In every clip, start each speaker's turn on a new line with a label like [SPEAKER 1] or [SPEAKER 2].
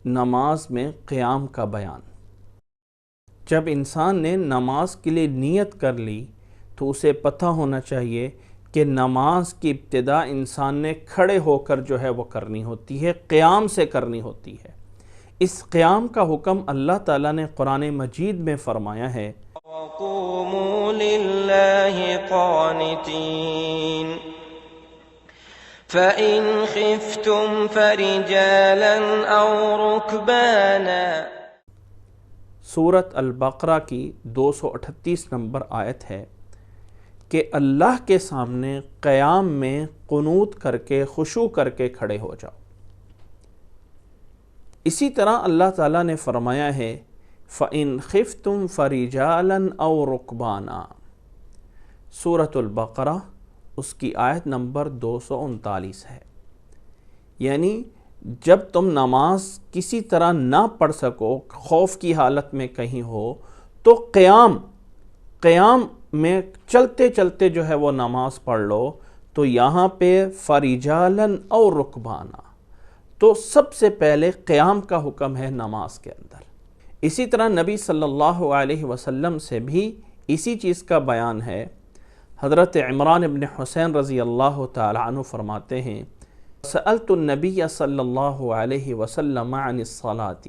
[SPEAKER 1] نماز میں قیام کا بیان۔ جب انسان نے نماز کے لیے نیت کر لی تو اسے پتہ ہونا چاہیے کہ نماز کی ابتدا انسان نے کھڑے ہو کر جو ہے وہ کرنی ہوتی ہے، قیام سے کرنی ہوتی ہے۔ اس قیام کا حکم اللہ تعالیٰ نے قرآن مجید میں فرمایا ہے،
[SPEAKER 2] وَقُومُوا لِلَّهِ قَانِتِينَ فَإِنْ خِفْتُمْ فَرِجَالًا أَوْ رُكْبَانًا۔
[SPEAKER 1] سورۃ البقرہ کی 238 نمبر آیت ہے کہ اللہ کے سامنے قیام میں قنوت کر کے خشوع کر کے کھڑے ہو جاؤ۔ اسی طرح اللہ تعالیٰ نے فرمایا ہے فَإِنْ خِفْتُمْ فَرِجَالًا أَوْ رُكْبَانًا، سورۃ البقرہ اس کی آیت نمبر 239 ہے۔ یعنی جب تم نماز کسی طرح نہ پڑھ سکو، خوف کی حالت میں کہیں ہو، تو قیام میں چلتے چلتے جو ہے وہ نماز پڑھ لو۔ تو یہاں پہ فَرِجَالًا أَوْ رُكْبَانًا، تو سب سے پہلے قیام کا حکم ہے نماز کے اندر۔ اسی طرح نبی صلی اللہ علیہ وسلم سے بھی اسی چیز کا بیان ہے۔ حضرت عمران ابن حسین رضی اللہ تعالی عنہ فرماتے ہیں، سألت النبی صلی اللہ علیہ وسلم عن الصلاة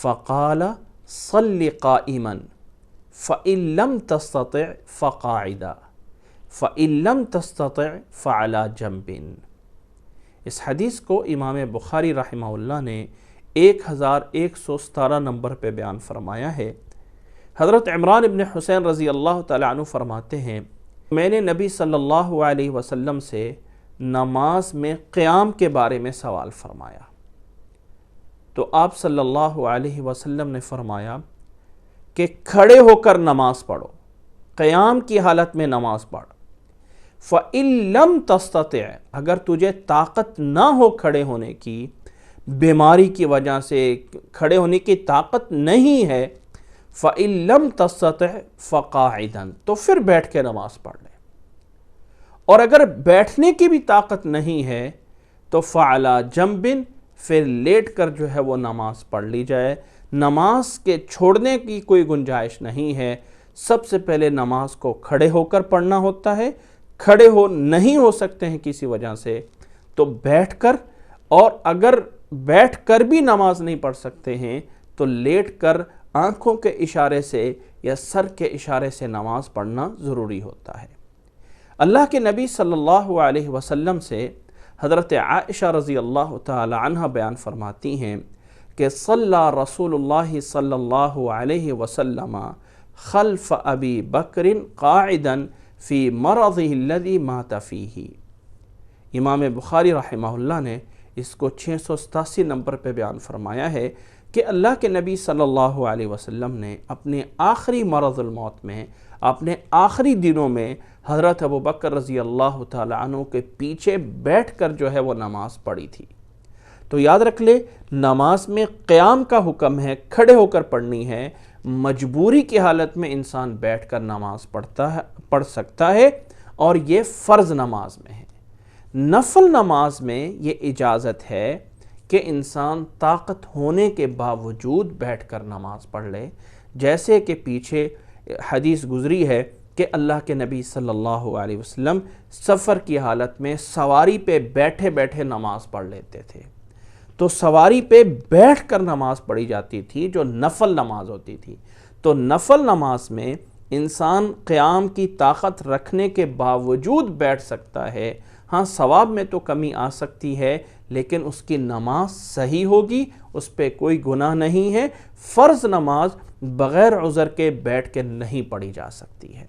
[SPEAKER 1] فقال صل قائما فإن لم تستطع فقاعدا فإن لم تستطع فعلى جنب۔ اس حدیث کو امام بخاری رحمہ اللہ نے 1117 نمبر پہ بیان فرمایا ہے۔ حضرت عمران ابن حسین رضی اللہ تعالی عنہ فرماتے ہیں، میں نے نبی صلی اللہ علیہ وسلم سے نماز میں قیام کے بارے میں سوال فرمایا، تو آپ صلی اللہ علیہ وسلم نے فرمایا کہ کھڑے ہو کر نماز پڑھو، قیام کی حالت میں نماز پڑھ۔ فَإِن لَمْ تَسْتَطِعْ، اگر تجھے طاقت نہ ہو کھڑے ہونے کی، بیماری کی وجہ سے کھڑے ہونے کی طاقت نہیں ہے، فَإِن لَمْ تَسْتَطِعْ فَقَاعِدًا، تو پھر بیٹھ کے نماز پڑھ لے۔ اور اگر بیٹھنے کی بھی طاقت نہیں ہے تو فَعَلَى جَنْبٍ، پھر لیٹ کر جو ہے وہ نماز پڑھ لی جائے۔ نماز کے چھوڑنے کی کوئی گنجائش نہیں ہے۔ سب سے پہلے نماز کو کھڑے ہو کر پڑھنا ہوتا ہے، کھڑے نہیں ہو سکتے ہیں کسی وجہ سے تو بیٹھ کر، اور اگر بیٹھ کر بھی نماز نہیں پڑھ سکتے ہیں تو لیٹ کر آنکھوں کے اشارے سے یا سر کے اشارے سے نماز پڑھنا ضروری ہوتا ہے۔ اللہ کے نبی صلی اللہ علیہ وسلم سے حضرت عائشہ رضی اللہ تعالی عنہ بیان فرماتی ہیں کہ صلی رسول اللہ صلی اللہ علیہ وسلم خلف ابی بکر قاعدا فی مرضه الذی مات فیہ۔ امام بخاری رحمہ اللہ نے اس کو 687 نمبر پہ بیان فرمایا ہے کہ اللہ کے نبی صلی اللہ علیہ وسلم نے اپنے آخری مرض الموت میں، اپنے آخری دنوں میں حضرت ابو بکر رضی اللہ تعالی عنہ کے پیچھے بیٹھ کر جو ہے وہ نماز پڑھی تھی۔ تو یاد رکھ لے، نماز میں قیام کا حکم ہے، کھڑے ہو کر پڑھنی ہے۔ مجبوری کی حالت میں انسان بیٹھ کر نماز پڑھ سکتا ہے، اور یہ فرض نماز میں ہے۔ نفل نماز میں یہ اجازت ہے کہ انسان طاقت ہونے کے باوجود بیٹھ کر نماز پڑھ لے، جیسے کہ پیچھے حدیث گزری ہے کہ اللہ کے نبی صلی اللہ علیہ وسلم سفر کی حالت میں سواری پہ بیٹھے بیٹھے نماز پڑھ لیتے تھے۔ تو سواری پہ بیٹھ کر نماز پڑھی جاتی تھی جو نفل نماز ہوتی تھی۔ تو نفل نماز میں انسان قیام کی طاقت رکھنے کے باوجود بیٹھ سکتا ہے۔ ہاں، ثواب میں تو کمی آ سکتی ہے، لیکن اس کی نماز صحیح ہوگی، اس پہ کوئی گناہ نہیں ہے۔ فرض نماز بغیر عذر کے بیٹھ کے نہیں پڑھی جا سکتی ہے۔